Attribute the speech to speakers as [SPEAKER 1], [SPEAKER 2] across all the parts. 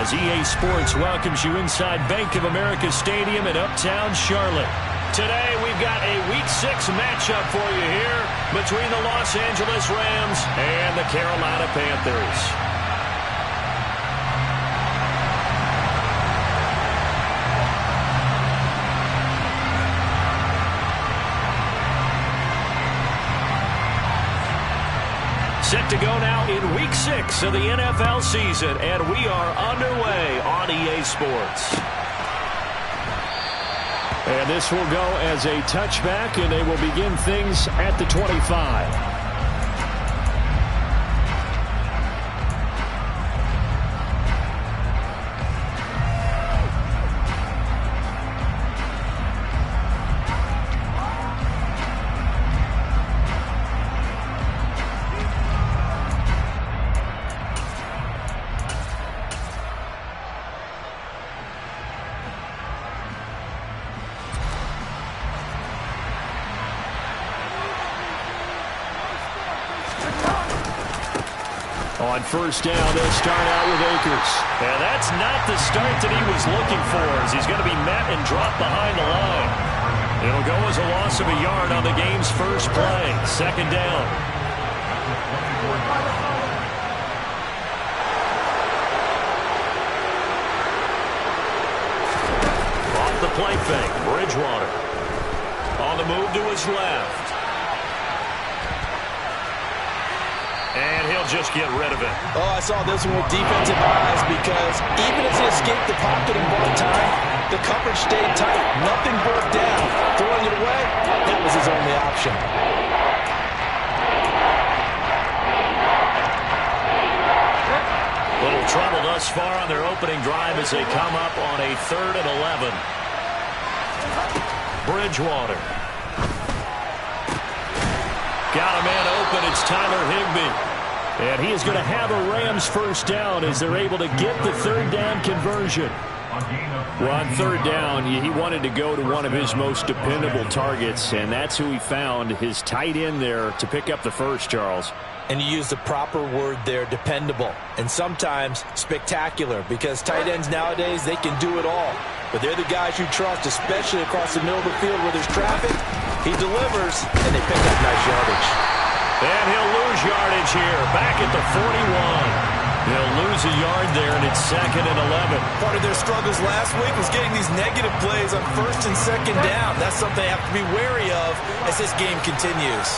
[SPEAKER 1] as EA Sports welcomes you inside Bank of America Stadium in Uptown Charlotte. Today, we've got a Week 6 matchup for you here between the Los Angeles Rams and the Carolina Panthers. Set to go now in Week 6 of the NFL season, and we are underway on EA Sports. And this will go as a touchback, and they will begin things at the 25. On first down, they'll start out with Akers. And that's not the start that he was looking for, as he's going to be met and dropped behind the line. It'll go as a loss of a yard on the game's first play. Second down. Off the play fake, Bridgewater. On the move to his left. And he'll just get rid of it.
[SPEAKER 2] Oh, I saw this one with defensive eyes because even as he escaped the pocket and bought time, the coverage stayed tight. Nothing broke down. Throwing it away, that was his only option.
[SPEAKER 1] Little trouble thus far on their opening drive as they come up on a 3rd and 11. Bridgewater. Got a man open. It's Tyler Higbee. And he is going to have a Rams first down as they're able to get the third down conversion. Well, on third down, he wanted to go to one of his most dependable targets, and that's who he found, his tight end there, to pick up the first, Charles.
[SPEAKER 2] And you use the proper word there, dependable, and sometimes spectacular, because tight ends nowadays, they can do it all. But they're the guys you trust, especially across the middle of the field where there's traffic. He delivers, and they pick up nice yardage.
[SPEAKER 1] And he'll lose yardage here, back at the 41. They'll lose a yard there, and it's 2nd and 11.
[SPEAKER 2] Part of their struggles last week was getting these negative plays on 1st and 2nd down. That's something they have to be wary of as this game continues.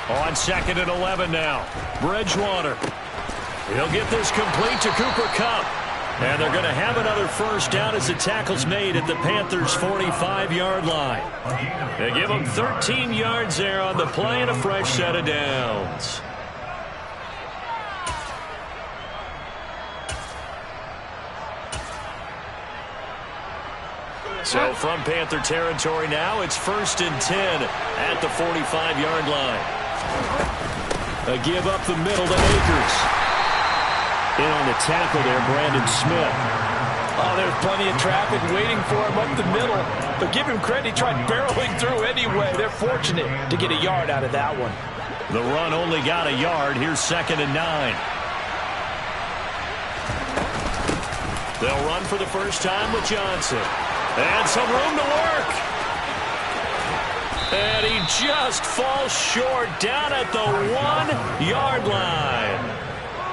[SPEAKER 2] On 2nd and 11 now. Bridgewater. He'll get this complete to Cooper Kupp. And they're going to have another first down as the tackle's made at the Panthers' 45-yard line. They give them 13 yards there on the play and a fresh set of downs. So from Panther territory now, it's 1st and 10 at the 45-yard line. A give up the middle to Akers. In on the tackle there, Brandon Smith. Oh, there's plenty of traffic waiting for him up the middle. But give him credit, he tried barreling through anyway. They're fortunate to get a yard out of that one.
[SPEAKER 1] The run only got a yard. Here's 2nd and 9. They'll run for the first time with Johnson. And some room to work. And he just falls short down at the 1-yard line.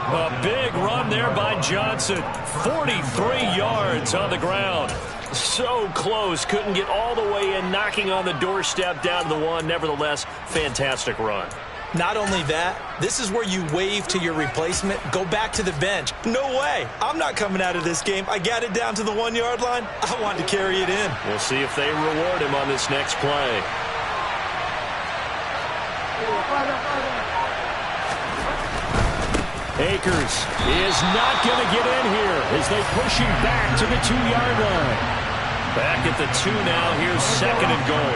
[SPEAKER 1] A big run there by Johnson. 43 yards on the ground. So close. Couldn't get all the way in, knocking on the doorstep down to the 1. Nevertheless, fantastic run.
[SPEAKER 2] Not only that, this is where you wave to your replacement, go back to the bench. No way. I'm not coming out of this game. I got it down to the 1-yard line. I wanted to carry it in.
[SPEAKER 1] We'll see if they reward him on this next play. Akers is not going to get in here as they push him back to the 2-yard line. Back at the 2 now. Here's 2nd and goal.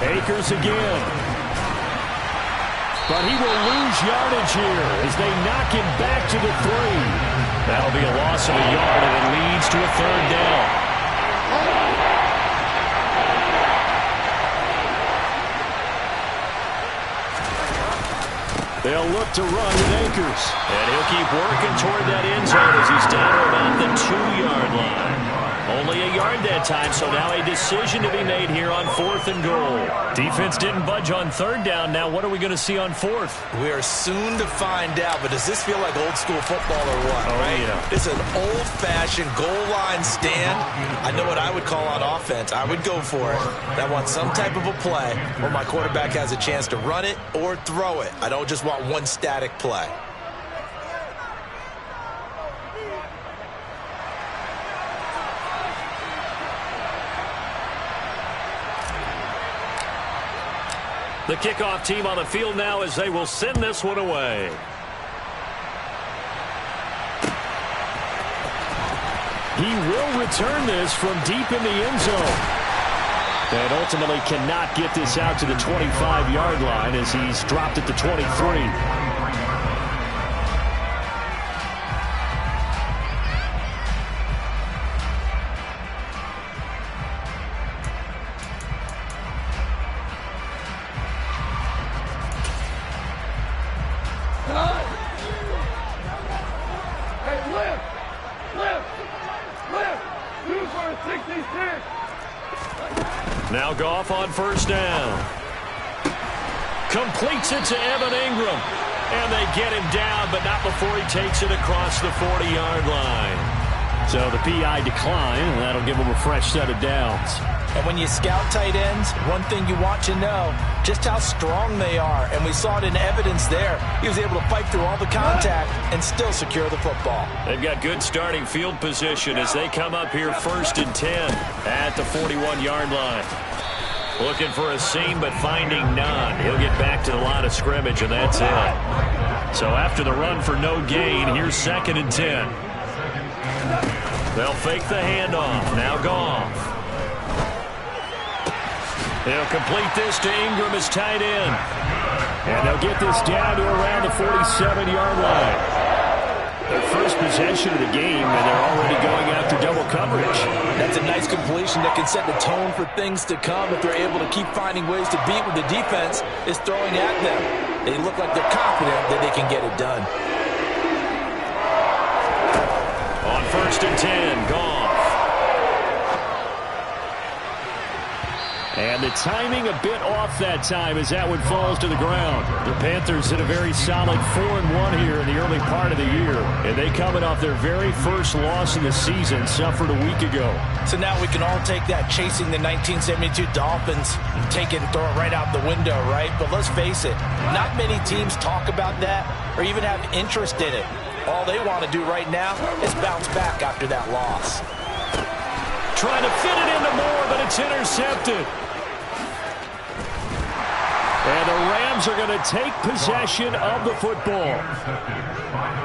[SPEAKER 1] Akers again. But he will lose yardage here as they knock him back to the 3. That'll be a loss of a yard, and it leaves to a third down. They'll look to run with Akers. And he'll keep working toward that end zone as he's down to about the 2-yard line. Only a yard that time, so now a decision to be made here on 4th and goal. Defense didn't budge on 3rd down. Now what are we going to see on 4th?
[SPEAKER 3] We are soon to find out, but does this feel like old school football or what, right?
[SPEAKER 1] Yeah.
[SPEAKER 3] It's an old-fashioned goal line stand. I know what I would call on offense. I would go for it. I want some type of a play where my quarterback has a chance to run it or throw it. I don't just want one static play.
[SPEAKER 1] The kickoff team on the field now as they will send this one away. He will return this from deep in the end zone. And ultimately cannot get this out to the 25-yard line as he's dropped at the 23. Now Goff on 1st down. Completes it to Evan Ingram. And they get him down, but not before he takes it across the 40-yard line. So the PI decline, and that'll give him a fresh set of downs.
[SPEAKER 3] And when you scout tight ends, one thing you want to know, just how strong they are. And we saw it in evidence there. He was able to fight through all the contact and still secure the football.
[SPEAKER 1] They've got good starting field position as they come up here 1st and 10 at the 41-yard line. Looking for a seam, but finding none. He'll get back to the line of scrimmage, and that's it. So after the run for no gain, here's 2nd and 10. They'll fake the handoff. Now Goff. They'll complete this to Ingram as tight end. And they'll get this down to around the 47-yard line. Their first possession of the game, and they're already going after double coverage.
[SPEAKER 3] That's a nice completion that can set the tone for things to come if they're able to keep finding ways to beat what the defense is throwing at them. They look like they're confident that they can get it done.
[SPEAKER 1] On 1st and 10, Goff. And the timing a bit off that time as that one falls to the ground. The Panthers hit a very solid 4-1 here in the early part of the year. And they coming off their very first loss in the season, suffered a week ago.
[SPEAKER 3] So now we can all take that chasing the 1972 Dolphins and take it and throw it right out the window, right? But let's face it, not many teams talk about that or even have interest in it. All they want to do right now is bounce back after that loss.
[SPEAKER 1] Trying to fit it into Moore, but it's intercepted. And the Rams are going to take possession of the football.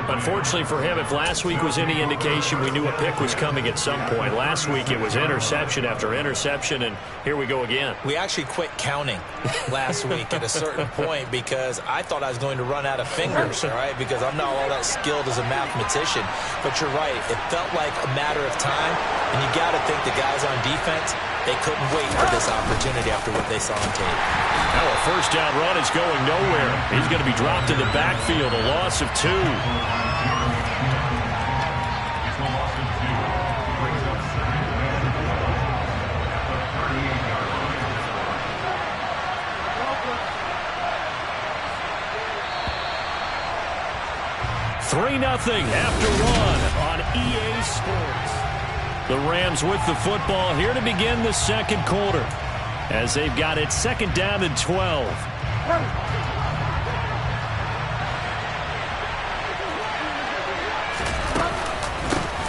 [SPEAKER 1] Unfortunately for him, if last week was any indication, we knew a pick was coming at some point. Last week it was interception after interception, and here we go again.
[SPEAKER 3] We actually quit counting last week at a certain point because I thought I was going to run out of fingers, all right, because I'm not all that skilled as a mathematician. But you're right. It felt like a matter of time, and you got to think the guys on defense, they couldn't wait for this opportunity after what they saw on tape.
[SPEAKER 1] Now a 1st down run is going nowhere. He's going to be dropped in the backfield, a loss of 2. Nothing after one on EA Sports. The Rams with the football here to begin the 2nd quarter as they've got it 2nd down and 12.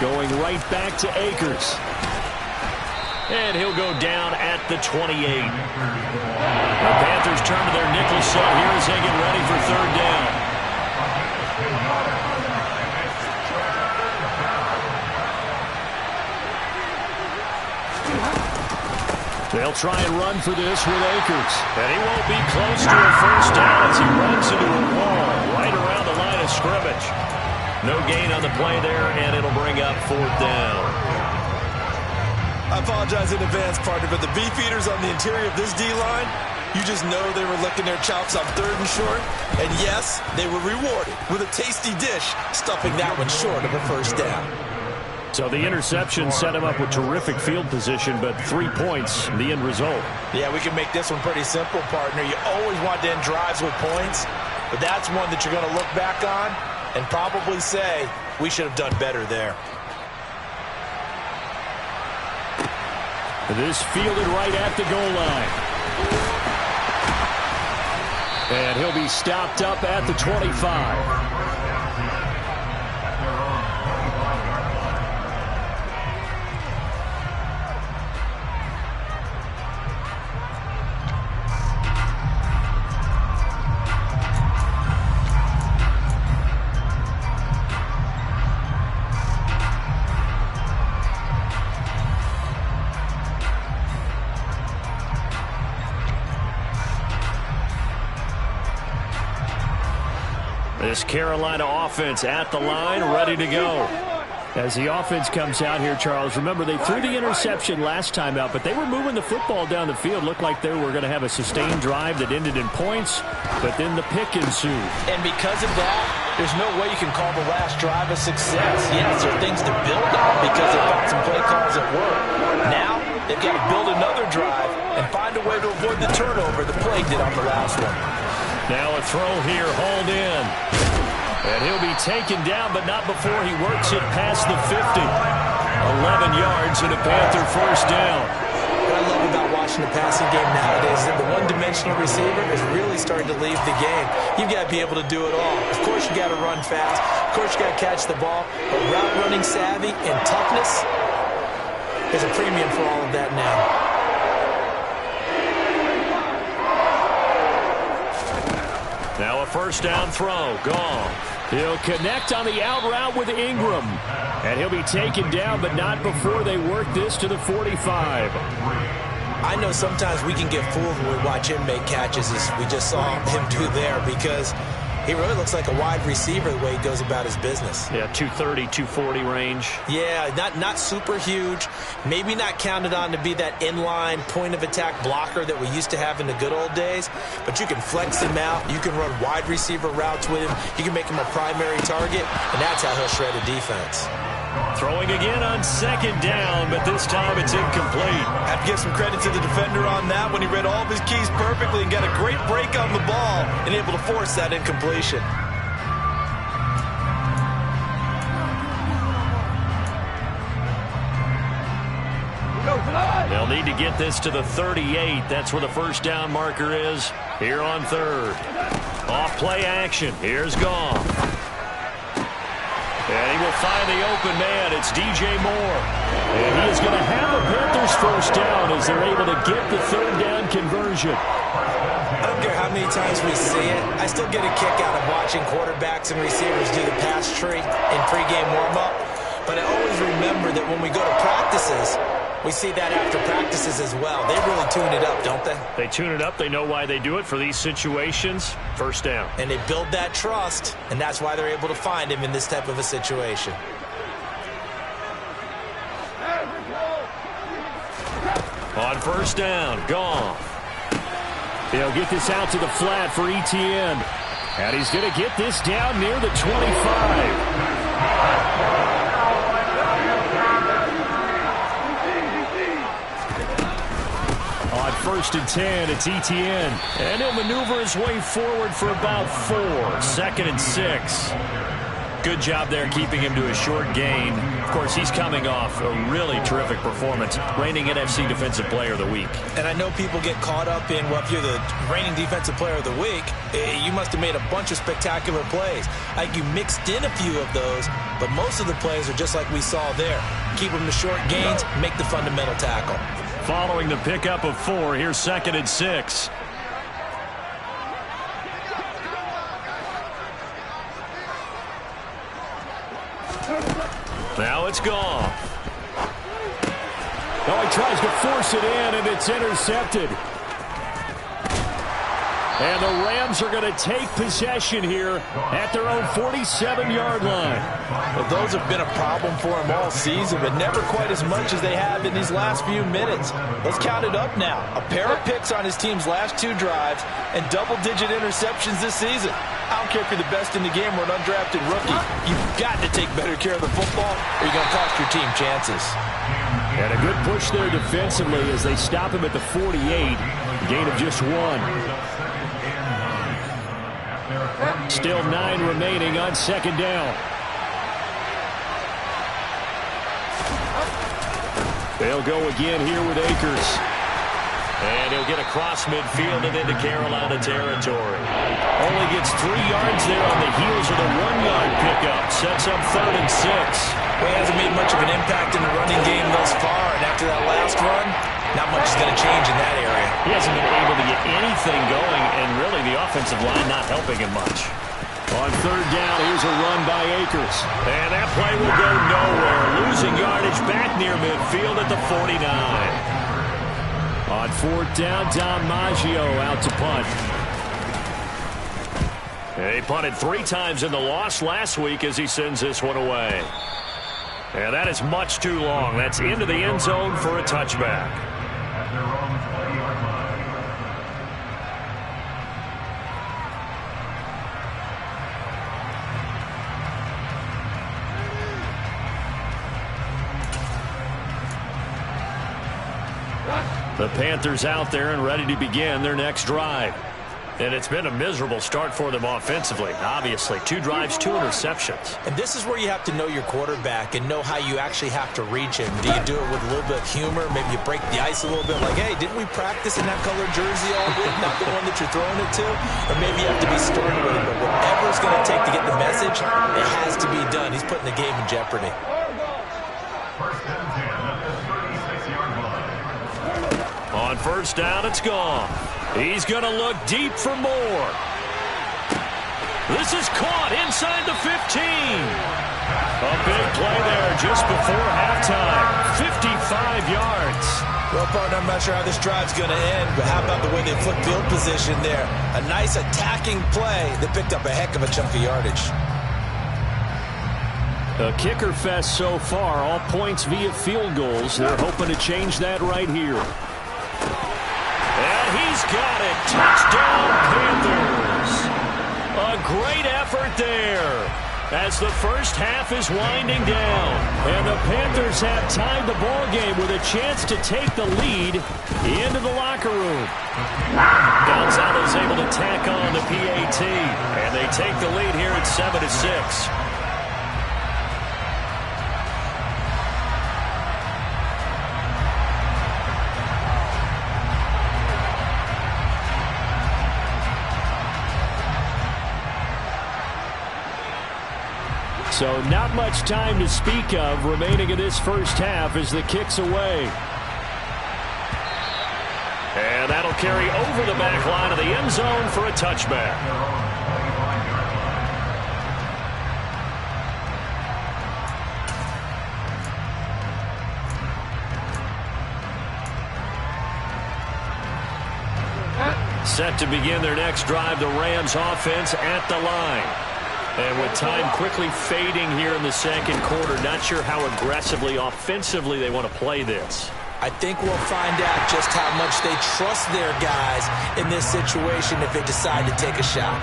[SPEAKER 1] Going right back to Akers. And he'll go down at the 28. The Panthers turn to their nickel set here as they get ready for 3rd down. They'll try and run for this with Akers. And he won't be close to a 1st down as he runs into a wall right around the line of scrimmage. No gain on the play there, and it'll bring up 4th down.
[SPEAKER 3] I apologize in advance, partner, but the beef eaters on the interior of this D-line, you just know they were licking their chops on 3rd and short. And yes, they were rewarded with a tasty dish, stuffing that one short of a first down.
[SPEAKER 2] So the interception set him up with terrific field position, but 3 points, the end result.
[SPEAKER 3] Yeah, we can make this one pretty simple, partner. You always want to end drives with points, but that's one that you're going to look back on and probably say, we should have done better there.
[SPEAKER 2] This fielded right at the goal line. And he'll be stopped up at the 25. This Carolina offense at the line, ready to go. As the offense comes out here, Charles, remember they threw the interception last time out, but they were moving the football down the field. Looked like they were going to have a sustained drive that ended in points, but then the pick ensued.
[SPEAKER 3] And because of that, there's no way you can call the last drive a success. Yes, there are things to build on because they found some play calls that work. Now, they've got to build another drive and find a way to avoid the turnover that plagued it on the last one.
[SPEAKER 2] Now a throw here, hauled in. And he'll be taken down, but not before he works it past the 50. 11 yards and a Panther first down.
[SPEAKER 3] What I love about watching the passing game nowadays is that the one-dimensional receiver is really starting to leave the game. You've got to be able to do it all. Of course, you got to run fast. Of course, you got to catch the ball. But route running savvy and toughness is a premium for all of that now.
[SPEAKER 2] Now a first down throw, gone. He'll connect on the out route with Ingram. And he'll be taken down, but not before they work this to the 45.
[SPEAKER 3] I know sometimes we can get fooled when we watch him make catches, as we just saw him do there, because he really looks like a wide receiver the way he goes about his business.
[SPEAKER 2] Yeah, 230, 240 range.
[SPEAKER 3] Yeah, not super huge. Maybe not counted on to be that inline point-of-attack blocker that we used to have in the good old days. But you can flex him out. You can run wide receiver routes with him. You can make him a primary target, and that's how he'll shred a defense.
[SPEAKER 2] Throwing again on second down, but this time it's incomplete.
[SPEAKER 3] Have to give some credit to the defender on that when he read all of his keys perfectly and got a great break on the ball and able to force that incompletion.
[SPEAKER 2] They'll need to get this to the 38. That's where the first down marker is here on third. Off play action. Here's Goff. And he will find the open man. It's DJ Moore. And he is going to have a Panthers first down as they're able to get the third down conversion.
[SPEAKER 3] I don't care how many times we see it. I still get a kick out of watching quarterbacks and receivers do the pass tree in pregame warm-up. But I always remember that when we go to practices, we see that after practices as well. They really tune it up, don't they?
[SPEAKER 2] They tune it up. They know why they do it for these situations. First down.
[SPEAKER 3] And they build that trust, and that's why they're able to find him in this type of a situation.
[SPEAKER 2] On first down, Goff. He'll get this out to the flat for Etienne. And he's going to get this down near the 25. On first and 10, it's Etienne. And he'll maneuver his way forward for about 4. 2nd and 6. Good job there keeping him to a short gain. Of course, he's coming off a really terrific performance, reigning NFC Defensive Player of the Week.
[SPEAKER 3] And I know people get caught up in, well, if you're the reigning Defensive Player of the Week, you must have made a bunch of spectacular plays. Like you mixed in a few of those, but most of the plays are just like we saw there. Keep them to short gains, make the fundamental tackle.
[SPEAKER 2] Following the pickup of 4, here's 2nd and 6. Now it's Goff. Oh, he tries to force it in, and it's intercepted.
[SPEAKER 1] And the Rams are going to take possession here at their own 47-yard line.
[SPEAKER 3] Well, those have been a problem for him all season, but never quite as much as they have in these last few minutes. Let's count it up now. A pair of picks on his team's last 2 drives and double-digit interceptions this season. I don't care if you're the best in the game or an undrafted rookie. You've got to take better care of the football or you're going to cost your team chances.
[SPEAKER 1] And a good push there defensively as they stop him at the 48. Gain of just 1. Still 9 remaining on 2nd down. They'll go again here with Akers. And he'll get across midfield and into Carolina territory. Only gets 3 yards there on the heels of the 1-yard pickup. Sets up 3rd and 6.
[SPEAKER 3] Well, he hasn't made much of an impact in the running game thus far. And after that last run, not much is going to change in that area.
[SPEAKER 1] He hasn't been able to get anything going, and really the offensive line not helping him much. On 3rd down, here's a run by Akers. And that play will go nowhere. Losing yardage back near midfield at the 49. On 4th down, Dom Maggio out to punt. He punted 3 times in the loss last week as he sends this one away. And that is much too long. That's into the end zone for a touchback. The Panthers out there and ready to begin their next drive. And it's been a miserable start for them offensively, obviously. 2 drives, 2 interceptions.
[SPEAKER 3] And this is where you have to know your quarterback and know how you actually have to reach him. Do you do it with a little bit of humor? Maybe you break the ice a little bit like, hey, didn't we practice in that colored jersey all week? Not the one that you're throwing it to? Or maybe you have to be stern with it. But whatever it's going to take to get the message, it has to be done. He's putting the game in jeopardy.
[SPEAKER 1] On 1st down, it's gone. He's going to look deep for more. This is caught inside the 15. A big play there just before halftime. 55 yards.
[SPEAKER 3] Well, partner, I'm not sure how this drive's going to end, but how about the way they flip field position there? A nice attacking play that picked up a heck of a chunk of yardage.
[SPEAKER 1] A kicker fest so far. All points via field goals. They're hoping to change that right here. And he's got it. Touchdown, Panthers. A great effort there as the first half is winding down. And the Panthers have tied the ball game with a chance to take the lead into the locker room. Gonzalez able to tack on the PAT. And they take the lead here at 7-6. So not much time to speak of remaining in this first half as the kick's away. And that'll carry over the back line of the end zone for a touchback. Set to begin their next drive, the Rams offense at the line. And with time quickly fading here in the second quarter, not sure how aggressively, offensively they want to play this.
[SPEAKER 3] I think we'll find out just how much they trust their guys in this situation if they decide to take a shot.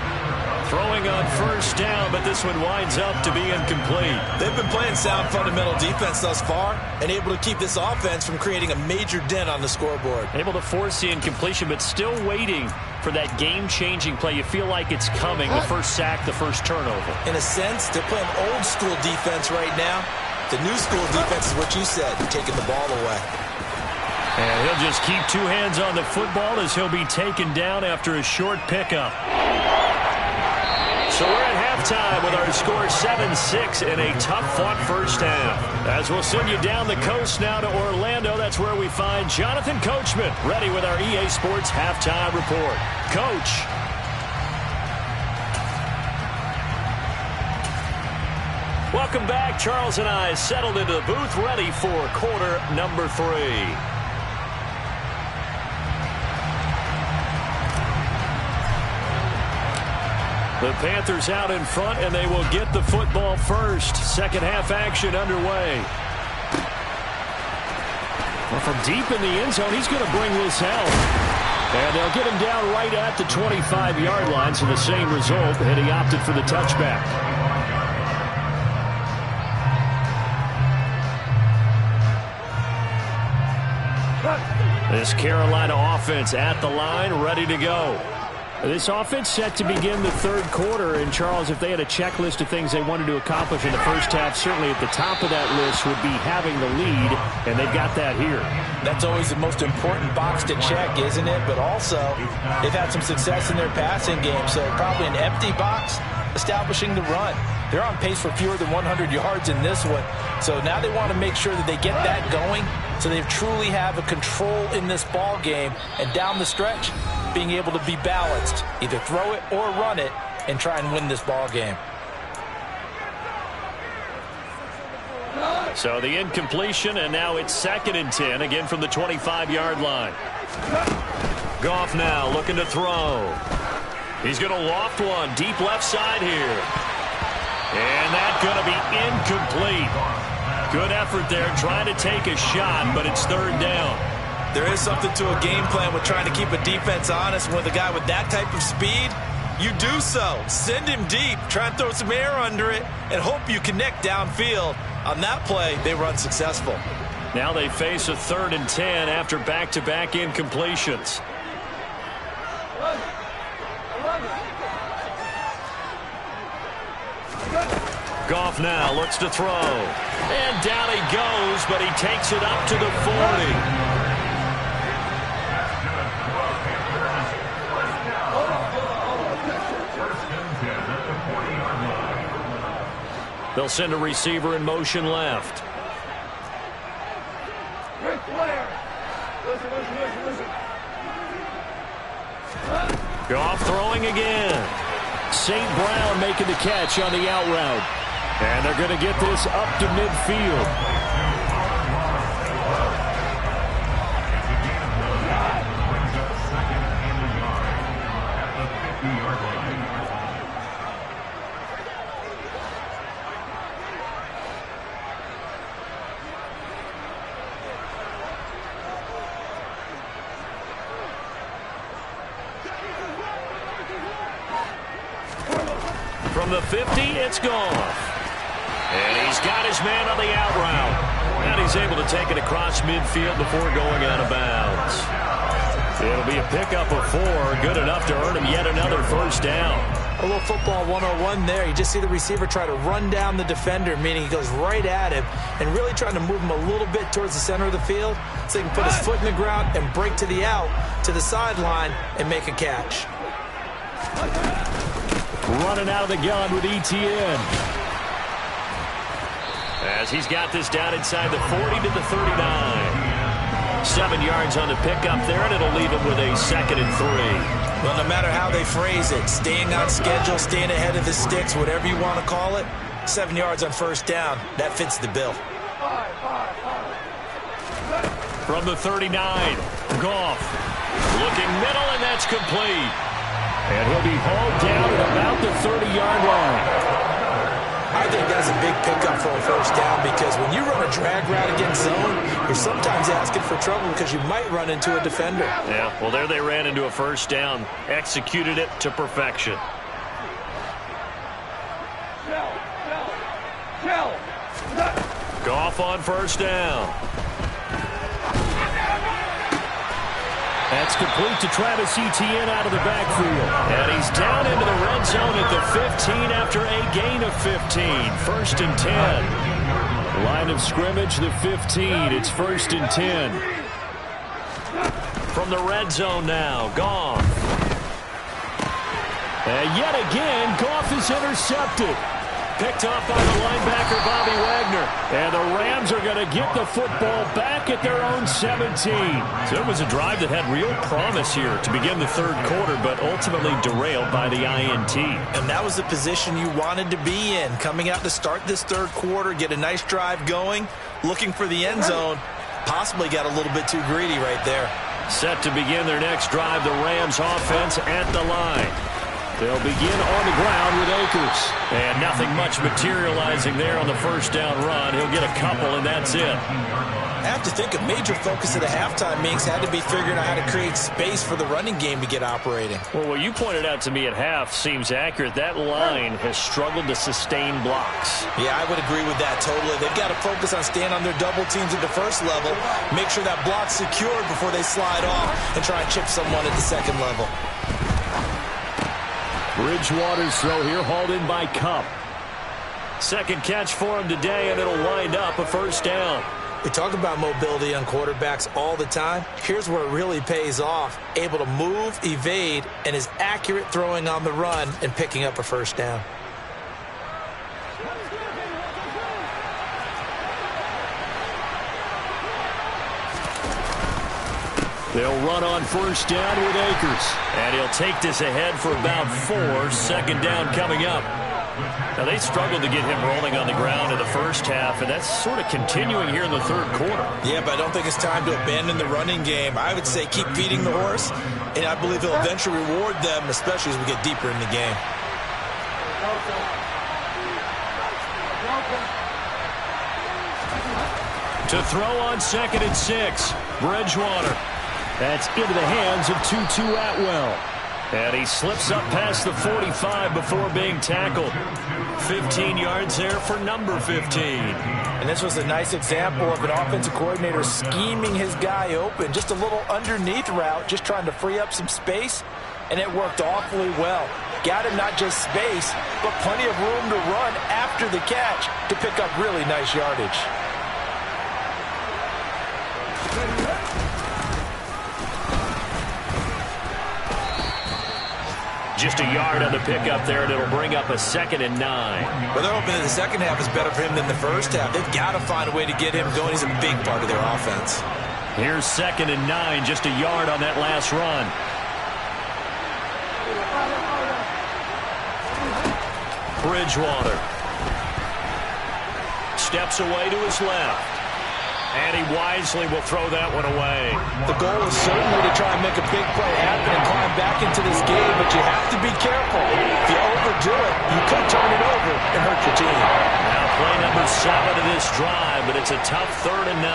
[SPEAKER 1] Throwing on 1st down, but this one winds up to be incomplete.
[SPEAKER 3] They've been playing sound fundamental defense thus far and able to keep this offense from creating a major dent on the scoreboard.
[SPEAKER 1] Able to force the incompletion, but still waiting for that game-changing play. You feel like it's coming, the first sack, the first turnover.
[SPEAKER 3] In a sense, they're playing old-school defense right now. The new school defense is what you said, taking the ball away.
[SPEAKER 1] And he'll just keep 2 hands on the football as he'll be taken down after a short pickup. So we're at halftime with our score 7-6 in a tough-fought first half. As we'll send you down the coast now to Orlando, that's where we find Jonathan Coachman ready with our EA Sports Halftime Report. Coach. Welcome back. Charles and I settled into the booth ready for quarter number 3. The Panthers out in front, and they will get the football first. Second half action underway. Well, from deep in the end zone, he's going to bring this out. And they'll get him down right at the 25-yard line, so the same result, and he opted for the touchback. This Carolina offense at the line, ready to go. This offense set to begin the third quarter. And, Charles, if they had a checklist of things they wanted to accomplish in the first half, certainly at the top of that list would be having the lead, and they've got that here.
[SPEAKER 3] That's always the most important box to check, isn't it? But also, they've had some success in their passing game, so probably an empty box establishing the run. They're on pace for fewer than 100 yards in this one, so now they want to make sure that they get that going so they truly have a control in this ball game, and down the stretch, being able to be balanced, either throw it or run it, and try and win this ball game.
[SPEAKER 1] So the incompletion, and now it's 2nd and 10, again from the 25-yard line. Goff now looking to throw. He's going to loft one deep left side here. And that's going to be incomplete. Good effort there trying to take a shot, but it's 3rd down.
[SPEAKER 3] There is something to a game plan with trying to keep a defense honest. With a guy with that type of speed, you do so. Send him deep, try and throw some air under it, and hope you connect downfield. On that play, they were unsuccessful.
[SPEAKER 1] Now they face a 3rd and 10 after back-to-back incompletions. Goff now looks to throw. And down he goes, but he takes it up to the 40. They'll send a receiver in motion left. Goff throwing again. St. Brown making the catch on the out route. And they're going to get this up to midfield. From the 50, it's Goff. And he's got his man on the out route. And he's able to take it across midfield before going out of bounds. It'll be a pickup of 4, good enough to earn him yet another first down.
[SPEAKER 3] A little football 101 there. You just see the receiver try to run down the defender, meaning he goes right at him and really trying to move him a little bit towards the center of the field so he can put his foot in the ground and break to the out, to the sideline, and make a catch.
[SPEAKER 1] Running out of the gun with Etienne. As he's got this down inside the 40 to the 39. 7 yards on the pickup there, and it'll leave him with a 2nd and 3.
[SPEAKER 3] Well, no matter how they phrase it, staying on schedule, staying ahead of the sticks, whatever you want to call it, 7 yards on first down, that fits the bill.
[SPEAKER 1] From the 39, Goff looking middle, and that's complete. And he'll be hauled down at about the 30-yard line.
[SPEAKER 3] I think that's a big pickup for a first down because when you run a drag route against zone, you're sometimes asking for trouble because you might run into a defender.
[SPEAKER 1] Yeah, well, there they ran into a first down. Executed it to perfection. Goff on first down. That's complete to Travis Etienne out of the backfield. And he's down into the red zone at the 15 after a gain of 15. 1st and 10. Line of scrimmage, the 15. It's 1st and 10. From the red zone now, Goff. And yet again, Goff is intercepted. Picked off by the linebacker, Bobby Wagner. And the Rams are going to get the football back at their own 17. So it was a drive that had real promise here to begin the third quarter, but ultimately derailed by the INT.
[SPEAKER 3] And that was the position you wanted to be in. Coming out to start this third quarter, get a nice drive going, looking for the end zone. Possibly got a little bit too greedy right there.
[SPEAKER 1] Set to begin their next drive, the Rams offense at the line.
[SPEAKER 2] They'll begin on the ground with Akers.
[SPEAKER 1] And nothing much materializing there on the first down run. He'll get a couple, and that's it.
[SPEAKER 3] I have to think a major focus of the halftime meetings had to be figuring out how to create space for the running game to get operating.
[SPEAKER 1] Well, what you pointed out to me at half seems accurate. That line has struggled to sustain blocks.
[SPEAKER 3] Yeah, I would agree with that totally. They've got to focus on staying on their double teams at the first level, make sure that block's secured before they slide off and try and chip someone at the second level.
[SPEAKER 1] Bridgewater's throw here hauled in by Kupp. Second catch for him today, and it'll wind up a first down.
[SPEAKER 3] We talk about mobility on quarterbacks all the time. Here's where it really pays off. Able to move, evade, and is accurate throwing on the run and picking up a first down.
[SPEAKER 1] They'll run on first down with Akers. And he'll take this ahead for about 4. Second down coming up. Now, they struggled to get him rolling on the ground in the first half, and that's sort of continuing here in the third quarter.
[SPEAKER 3] Yeah, but I don't think it's time to abandon the running game. I would say keep feeding the horse, and I believe he'll eventually reward them, especially as we get deeper in the game.
[SPEAKER 1] To throw on 2nd and 6, Bridgewater. That's into the hands of Tutu Atwell. And he slips up past the 45 before being tackled. 15 yards there for number 15.
[SPEAKER 3] And this was a nice example of an offensive coordinator scheming his guy open. Just a little underneath route, just trying to free up some space, and it worked awfully well. Got him not just space, but plenty of room to run after the catch to pick up really nice yardage.
[SPEAKER 1] Just a yard on the pickup there, and it'll bring up a 2nd and 9.
[SPEAKER 3] Well, they're hoping that the second half is better for him than the first half. They've got to find a way to get him going. He's a big part of their offense.
[SPEAKER 1] Here's 2nd and 9, just a yard on that last run. Bridgewater steps away to his left. And he wisely will throw that one away.
[SPEAKER 3] The goal is certainly to try and make a big play happen and climb back into this game, but you have to be careful. If you overdo it, you could turn it over and hurt your team.
[SPEAKER 1] Now play number 7 of this drive, but it's a tough 3rd and 9.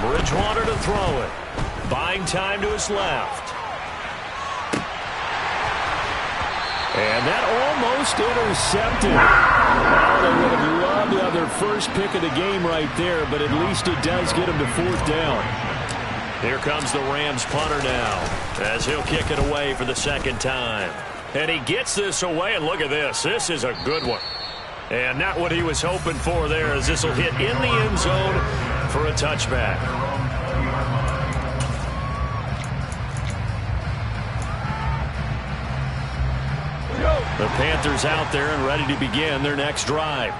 [SPEAKER 1] Bridgewater to throw it. Buying time to his left. And that almost intercepted. Oh, they would have loved to have their first pick of the game right there, but at least it does get them to 4th down. Here comes the Rams punter now, as he'll kick it away for the second time. And he gets this away, and look at this. This is a good one. And not what he was hoping for there, as this will hit in the end zone for a touchback. The Panthers out there and ready to begin their next drive.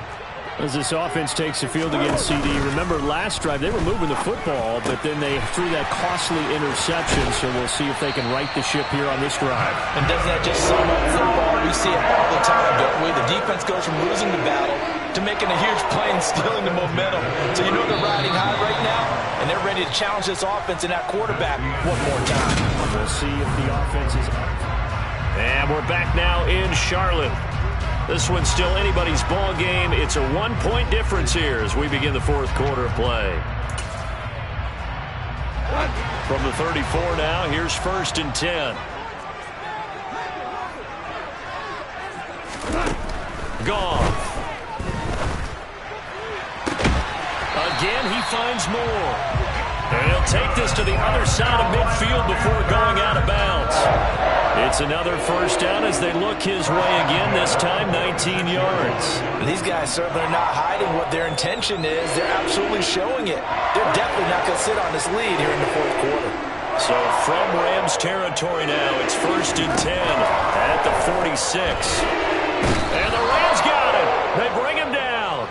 [SPEAKER 1] As this offense takes the field against CD, remember last drive they were moving the football, but then they threw that costly interception, so we'll see if they can right the ship here on this drive.
[SPEAKER 3] And doesn't that just sum up football? We see it all the time, don't we? The defense goes from losing the battle to making a huge play and stealing the momentum. So you know they're riding high right now, and they're ready to challenge this offense and that quarterback one more time.
[SPEAKER 1] We'll see if the offense is up. And we're back now in Charlotte. This one's still anybody's ball game. It's a 1-point difference here as we begin the 4th quarter of play. From the 34 now, here's 1st and 10. Goff. Again, he finds more. And he'll take this to the other side of midfield before going out of bounds. It's another first down as they look his way again, this time 19 yards.
[SPEAKER 3] These guys certainly are not hiding what their intention is. They're absolutely showing it. They're definitely not going to sit on this lead here in the 4th quarter.
[SPEAKER 1] So from Rams territory now, it's 1st and 10 at the 46. And the Rams got him. They bring him down.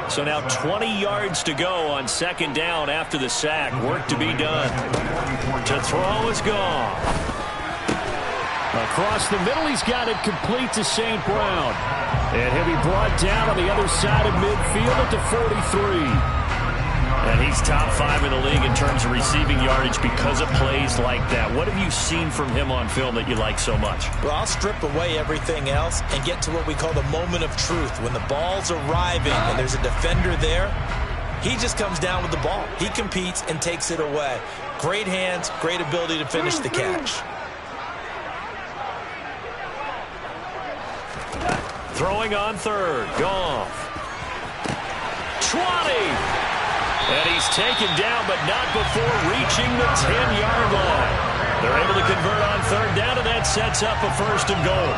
[SPEAKER 1] So now 20 yards to go on 2nd down after the sack. Work to be done. To throw is Goff.
[SPEAKER 2] Across the middle, he's got it complete to St. Brown. And he'll be brought down on the other side of midfield at the 43.
[SPEAKER 1] And he's top 5 in the league in terms of receiving yardage because of plays like that. What have you seen from him on film that you like so much?
[SPEAKER 3] Well, I'll strip away everything else and get to what we call the moment of truth. When the ball's arriving and there's a defender there, he just comes down with the ball. He competes and takes it away. Great hands, great ability to finish the catch.
[SPEAKER 1] Throwing on third. Goff. 20. And he's taken down, but not before reaching the 10-yard line. They're able to convert on third down, and that sets up a 1st and goal.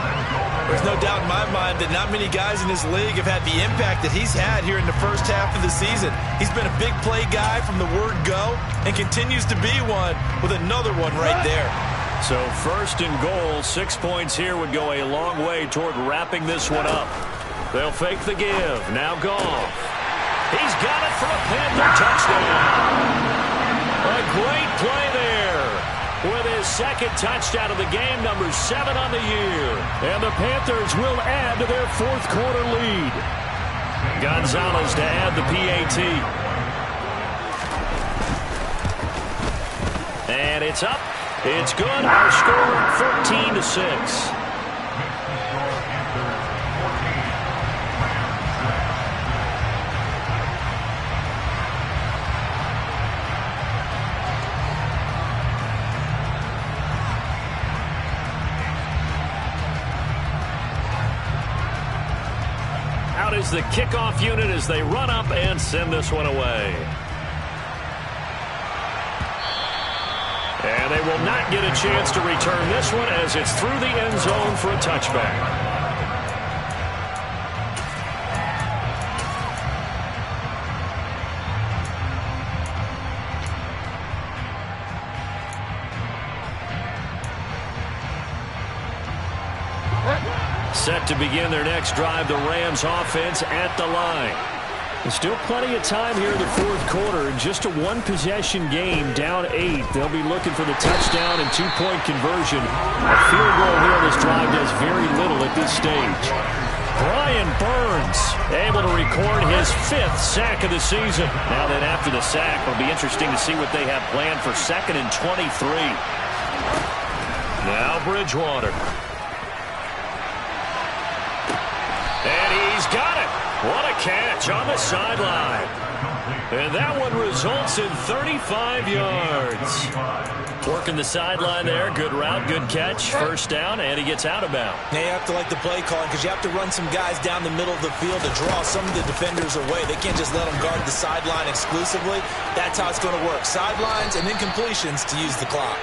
[SPEAKER 3] There's no doubt in my mind that not many guys in this league have had the impact that he's had here in the first half of the season. He's been a big play guy from the word go and continues to be one with another one right there.
[SPEAKER 1] So 1st and goal, 6 points here would go a long way toward wrapping this one up. They'll fake the give. Now Goff. He's got it for a Panther touchdown. A great play there with his 2nd touchdown of the game, number 7 on the year. And the Panthers will add to their 4th quarter lead. Gonzalez to add the PAT. And it's up. It's good. Our score 14-6. Is the kickoff unit as they run up and send this one away. And they will not get a chance to return this one as it's through the end zone for a touchback. Set to begin their next drive, the Rams offense at the line. There's still plenty of time here in the 4th quarter. Just a 1-possession game, down 8. They'll be looking for the touchdown and 2-point conversion. A field goal here on this drive does very little at this stage. Brian Burns able to record his 5th sack of the season. Now then, after the sack, it'll be interesting to see what they have planned for 2nd and 23. Now Bridgewater. And he's got it. What a catch on the sideline. And that one results in 35 yards. Working the sideline there. Good route, good catch. 1st down, and he gets out of bounds.
[SPEAKER 3] Now you have to like the play calling because you have to run some guys down the middle of the field to draw some of the defenders away. They can't just let them guard the sideline exclusively. That's how it's going to work. Sidelines and then completions to use the clock.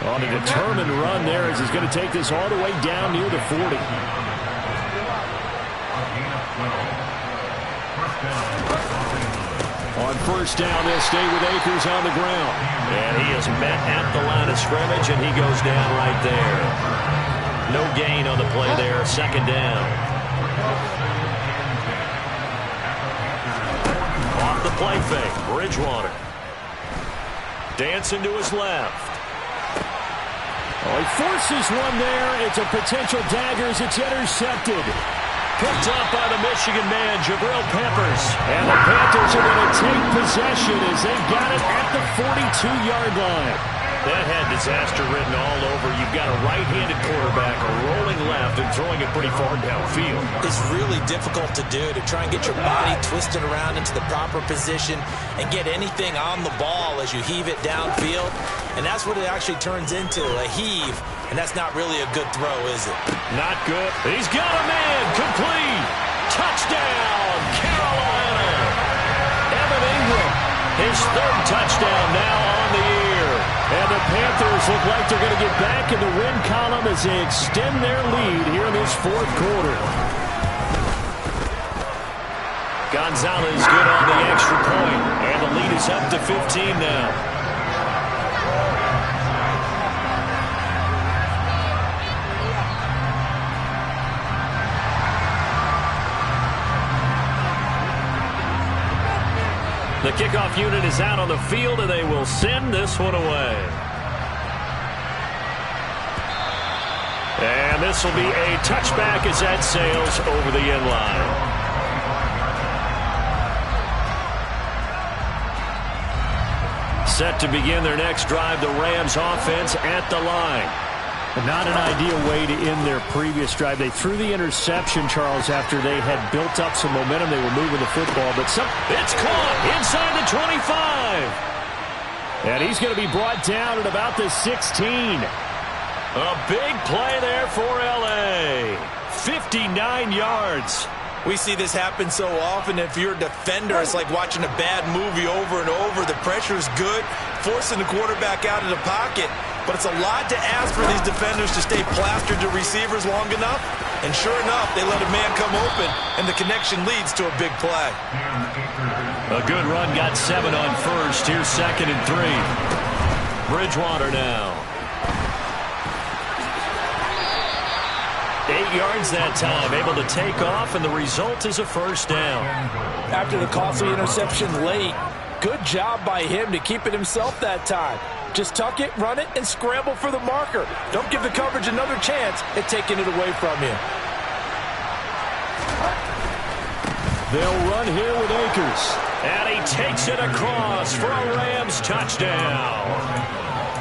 [SPEAKER 2] On a determined run there as he's going to take this all the way down near the 40. On 1st down, they'll stay with Akers on the ground.
[SPEAKER 1] And he is met at the line of scrimmage, and he goes down right there. No gain on the play there, 2nd down. Off the play fake, Bridgewater. Dancing to his left.
[SPEAKER 2] Oh, he forces one there. It's a potential dagger as it's intercepted.
[SPEAKER 1] Picked up by the Michigan man, Jabril Peppers.
[SPEAKER 2] And the Panthers are going to take possession as they got it at the 42-yard line.
[SPEAKER 1] That had disaster written all over. You've got a right-handed quarterback rolling left and throwing it pretty far downfield.
[SPEAKER 3] It's really difficult to do, to try and get your body twisted around into the proper position and get anything on the ball as you heave it downfield. And that's what it actually turns into, a heave. And that's not really a good throw, is it?
[SPEAKER 1] Not good. He's got a man. Complete. Touchdown, Carolina. Evan Ingram, his 3rd touchdown now on the year. And the Panthers look like they're going to get back in the win column as they extend their lead here in this 4th quarter. Gonzalez good on the extra point. And the lead is up to 15 now. The kickoff unit is out on the field, and they will send this one away. this will be a touchback as that sails over the end line. Set to begin their next drive, the Rams offense at the line.
[SPEAKER 2] Not an ideal way to end their previous drive. They threw the interception, Charles, after they had built up some momentum. They were moving the football, but
[SPEAKER 1] it's caught inside the 25.
[SPEAKER 2] And he's going to be brought down at about the 16.
[SPEAKER 1] A big play there for L.A. 59 yards.
[SPEAKER 3] We see this happen so often. If you're a defender, it's like watching a bad movie over and over. The pressure is good, forcing the quarterback out of the pocket. But it's a lot to ask for these defenders to stay plastered to receivers long enough. And sure enough, they let a man come open, and the connection leads to a big play.
[SPEAKER 1] A good run got 7 on first. Here's 2nd and 3. Bridgewater now. 8 yards that time, able to take off, and the result is a first down.
[SPEAKER 4] After the costly interception late, good job by him to keep it himself that time. Just tuck it, run it, and scramble for the marker. Don't give the coverage another chance at taking it away from you.
[SPEAKER 2] They'll run here with Akers.
[SPEAKER 1] And he takes it across for a Rams touchdown.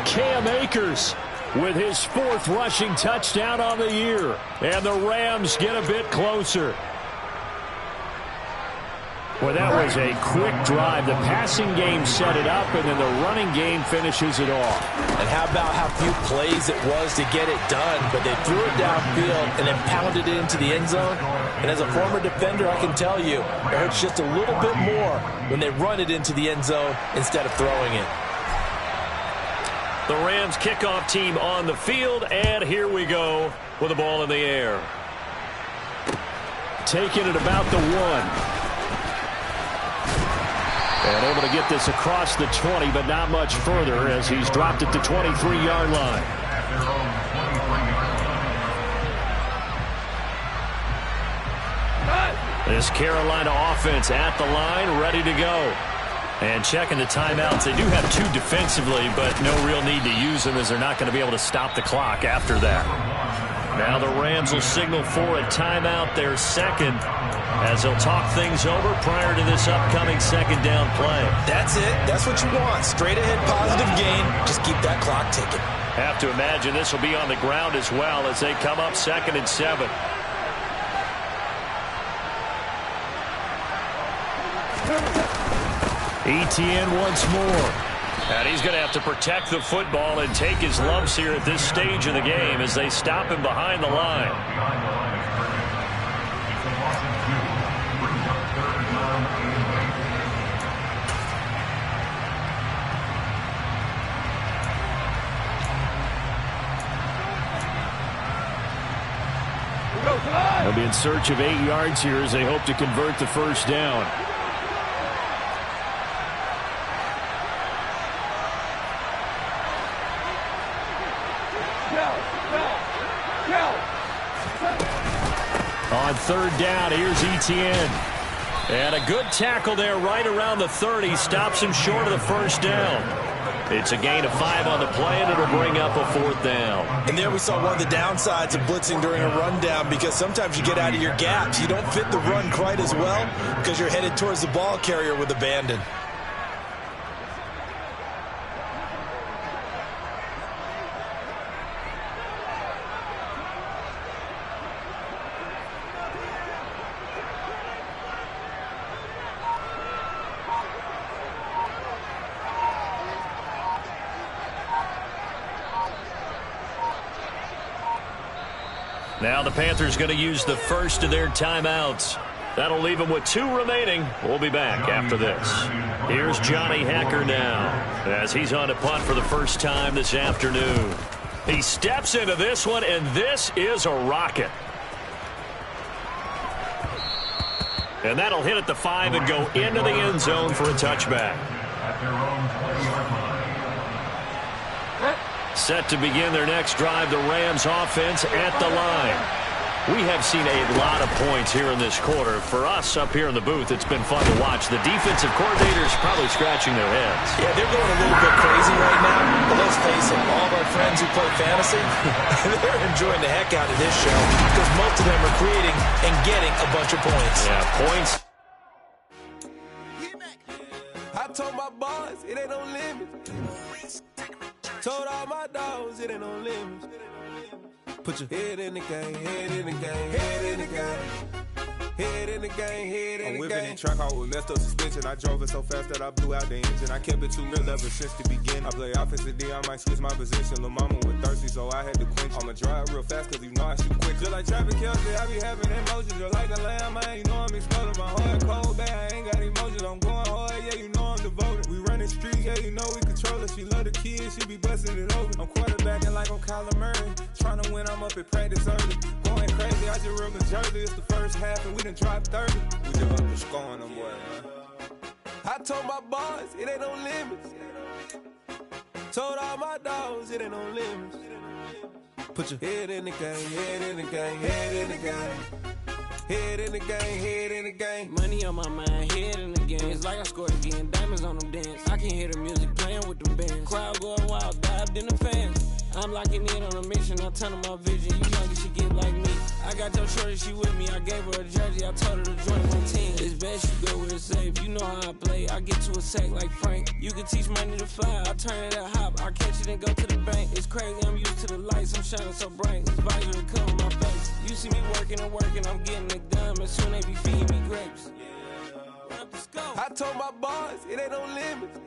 [SPEAKER 2] Cam Akers with his 4th rushing touchdown on the year. And the Rams get a bit closer. Well, that was a quick drive. The passing game set it up, and then the running game finishes it off.
[SPEAKER 4] And how about how few plays it was to get it done, but they threw it downfield and then pounded it into the end zone. And as a former defender, I can tell you, it hurts just a little bit more when they run it into the end zone instead of throwing it.
[SPEAKER 1] The Rams kickoff team on the field, and here we go with the ball in the air.
[SPEAKER 2] Taking it about the 1. And able to get this across the 20, but not much further as he's dropped it to 23-yard line.
[SPEAKER 1] This Carolina offense at the line, ready to go. And checking the timeouts. They do have 2 defensively, but no real need to use them as they're not going to be able to stop the clock after that. Now the Rams will signal for a timeout, their 2nd, as they'll talk things over prior to this upcoming 2nd down play.
[SPEAKER 3] That's it. That's what you want. Straight ahead positive gain. Just keep that clock ticking.
[SPEAKER 1] Have to imagine this will be on the ground as well as they come up 2nd and 7.
[SPEAKER 2] Etienne once more.
[SPEAKER 1] And he's going to have to protect the football and take his lumps here at this stage of the game as they stop him behind the line.
[SPEAKER 2] They'll be in search of 8 yards here as they hope to convert the first down. On 3rd down, here's Etienne.
[SPEAKER 1] And a good tackle there right around the 30. Stops him short of the first down. It's a gain of 5 on the play, and it'll bring up a 4th down.
[SPEAKER 3] And there we saw one of the downsides of blitzing during a rundown, because sometimes you get out of your gaps. You don't fit the run quite as well because you're headed towards the ball carrier with abandon.
[SPEAKER 1] Now the Panthers going to use the first of their timeouts. That'll leave them with 2 remaining. We'll be back after this. Here's Johnny Hacker now as he's on to punt for the first time this afternoon. He steps into this one, and this is a rocket. And that'll hit at the 5 and go into the end zone for a touchback. Set to begin their next drive, the Rams offense at the line. We have seen a lot of points here in this quarter. For us up here in the booth, it's been fun to watch. The defensive coordinators probably scratching their heads.
[SPEAKER 3] Yeah, they're going a little bit crazy right now. But let's face it, all of our friends who play fantasy, they're enjoying the heck out of this show because most of them are creating and getting a bunch of points.
[SPEAKER 1] Yeah, points.
[SPEAKER 5] I told my boys it ain't no limit. Told all my dogs it ain't no limit. Put your head in the game, head in the game, head in the game. Head in the game, head in the game. I'm whipping in track out with messed up suspension. I drove it so fast that I blew out the engine. I kept it too real ever since the beginning. I play offensive D, I might switch my position. Lil' mama was thirsty, so I had to quench. I'ma drive real fast, cause you know I shoot quick. Just like Travis Kelce, I be having emotions. Just like a lamb, man, you know I'm exploding. My heart cold, bad, I ain't got emotions. I'm going hard, yeah, you know I'm devoted. We running streets, yeah, you know we control it. She love the kids, she be busting it over. I'm quarterbacking like I'm Kyler Murray. Trying to win, I'm up at practice early. Going crazy, I just real the jersey. It's the first half, and we done dropped 30. We just underscoring them, boy, man. I told my boys it ain't no limits. Told all my dogs it ain't no limits. Put your head in the game, head in the game, head in the game. Head in the game, head in the game.
[SPEAKER 6] Money on my mind, head in the game. It's like I scored again, diamonds on them dance. I can hear the music playing with them bands. Crowd going wild, dived in the fans. I'm locking in on a mission, I'm telling my vision. You young, you should get like me. I got your shorty, she with me. I gave her a jersey, I told her to join my team. It's best you go where it's safe. You know how I play. I get to a sack like Frank. You can teach money to fly. I turn it at hop. I catch it and go to the bank. It's crazy, I'm used to the lights. I'm shining so bright. This visor to cover my face. You see me working and working, I'm getting it done. And soon they be feeding me grapes.
[SPEAKER 5] I told my boys it ain't no limits.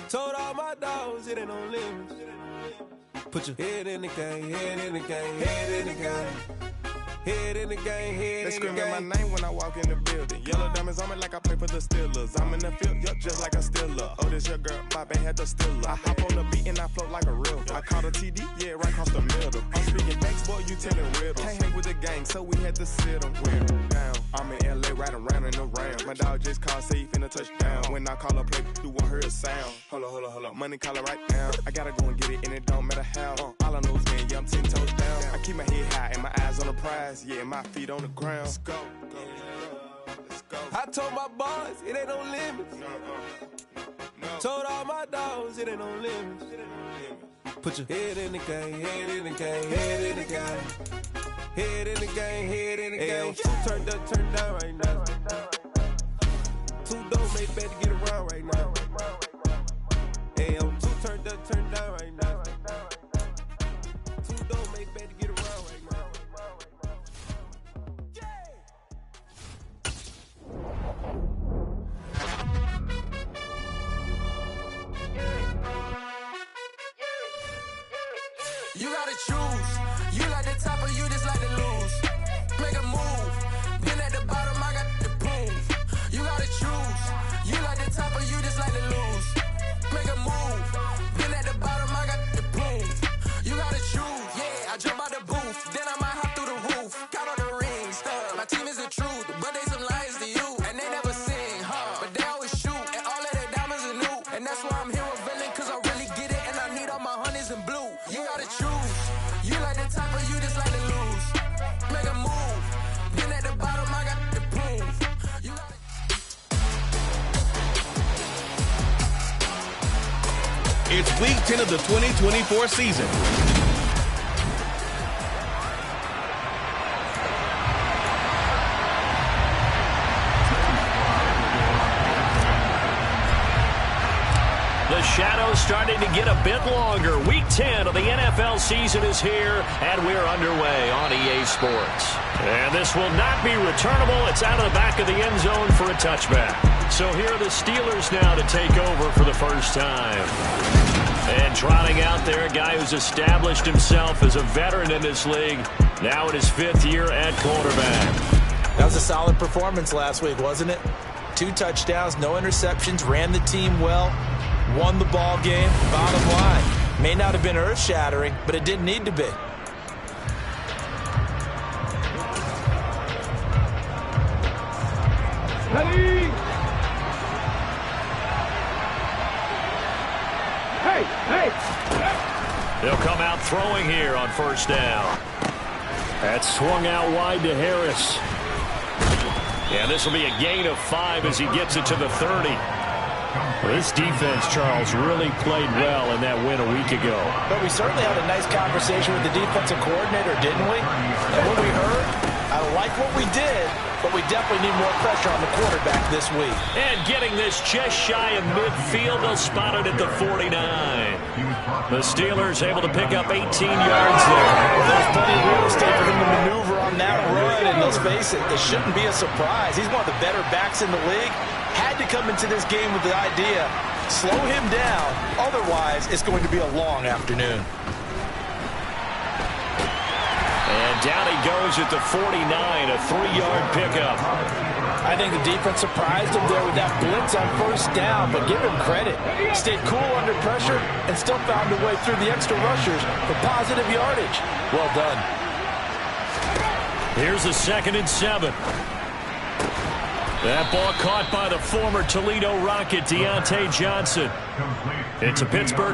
[SPEAKER 5] Told all my dogs it ain't no limits. Put your head in the game, head in the game, head in the game. Head in the game, head in the game. They screaming my name when I walk in the building. Yellow diamonds on me like I play for the Steelers. I'm in the field, yup, just like a Steeler. Oh, this your girl, my band had the Steeler. I hop on the beat and I float like a river. I caught a TD, yeah, right across the middle. I'm speaking facts, boy, you telling riddles. Can't hang with the gang, so we had to sit them down. I'm in LA, riding around in the Ram. My dog just called, say he finna touchdown. When I call a play, you won't hear a sound. Hold up, money calling right now. I gotta go and get it, and it don't matter how. All I know is man, yeah, I'm 10 toes down. I keep my head high and my eyes on the prize. Yeah, my feet on the ground. Let's go. Let's go. I told my boys it ain't no limits. No. Told all my dogs it ain't no limits. Put your head in the game, head in the game, head in the game. Head in the game, head in the game. Two turned up, turned down right now. Two dope made better get around right now. Hey, I'm two turned up, turned down right now. Two dope made better get around right now.
[SPEAKER 7] You gotta choose. You like the top or you just like to lose. Make a move. Been at the bottom, I got the prove. You gotta choose. You like the top or you just like to lose. Make a move. Been at the bottom, I got the prove. You gotta choose. Yeah, I jump out the booth. Then I might hop through the roof. Count on the rings. My team is the truth, but they some liars to you. And they never sing, but they always shoot. And all of their diamonds are new. And that's why I'm here with villain, cause I really get it. And I need all my honeys in blue. You gotta choose. You like the top or you just like to lose. Make a move. Been at the bottom, I got the proof. You gotta...
[SPEAKER 8] It's week 10 of the 2024 season.
[SPEAKER 1] The shadow's starting to get a bit longer. Week 10 of the NFL season is here, and we're underway on EA Sports. And this will not be returnable. It's out of the back of the end zone for a touchback. So here are the Steelers now to take over for the first time. And trotting out there, a guy who's established himself as a veteran in this league, now in his 5th year at quarterback.
[SPEAKER 3] That was a solid performance last week, wasn't it? 2 touchdowns, no interceptions, ran the team well, won the ball game. Bottom line, may not have been earth-shattering, but it didn't need to be.
[SPEAKER 1] They'll come out throwing here on first down. That's swung out wide to Harris. And this will be a gain of 5 as he gets it to the 30. Well, this defense, Charles, really played well in that win a week ago.
[SPEAKER 3] But we certainly had a nice conversation with the defensive coordinator, didn't we? And what we heard, I like what we did, but we definitely need more pressure on the quarterback this week.
[SPEAKER 1] And getting this just shy of midfield, they'll spot it at the 49. The Steelers able to pick up 18 yards there.
[SPEAKER 3] Well, there's plenty of real estate for him to maneuver on that run, and let's face it, it shouldn't be a surprise. He's one of the better backs in the league. Had to come into this game with the idea, slow him down, otherwise it's going to be a long afternoon.
[SPEAKER 1] And down he goes at the 49, a 3-yard pickup.
[SPEAKER 3] I think the defense surprised him there with that blitz on first down, but give him credit. Stayed cool under pressure and still found a way through the extra rushers for positive yardage. Well done.
[SPEAKER 1] Here's a 2nd and 7. That ball caught by the former Toledo Rocket, Deontay Johnson. It's a Pittsburgh